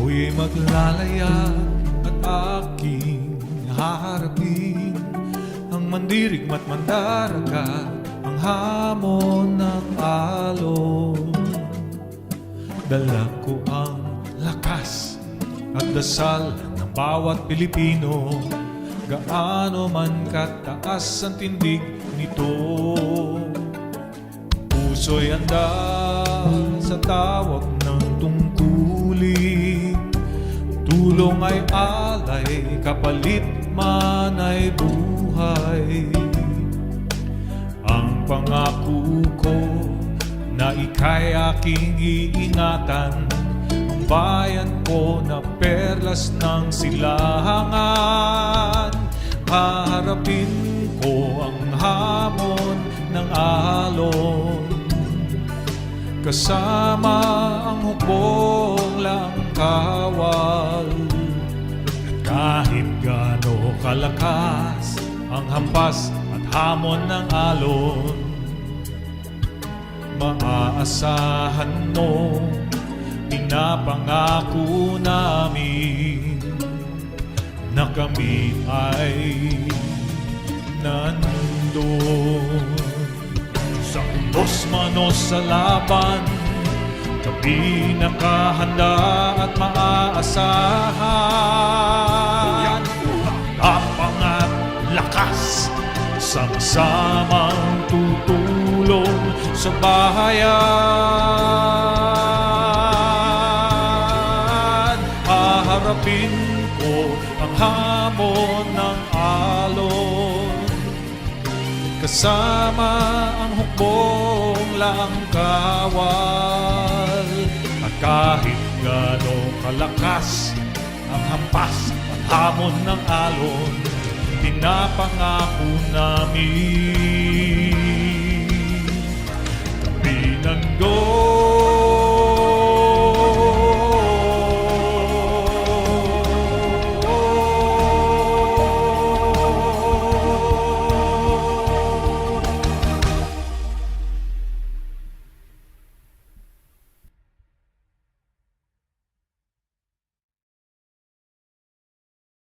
Ako'y maglalaya at aking haharapin ang mandirigma't mandaragat, ang hamon ng alon. Dala ko ang lakas at dasal ng bawat Pilipino, gaano man kataas ang tindig nito. Puso'y handa sa tawag ng tungkulin, tulong ay alay, kapalit man ay buhay. Ang pangako ko na ika'y aking iingatan, ang bayan ko na perlas ng silangan. Haharapin ko ang hamon ng alon, kasama ang hukbong langkawal. At kahit gaano kalakas ang hampas at hamon ng alon, maaasahan mo, pinapangako namin na kami ay nandun. Sa utos manos sa laban, kami nakahanda at maaasahan. Tapang at lakas, sama-samang tutulong sa bayan. Haharapin ko ang hamon ng alon, kasama ang hukbong langkawal. At kahit gaano kalakas ang hampas at hamon ng alon, pinapangako namin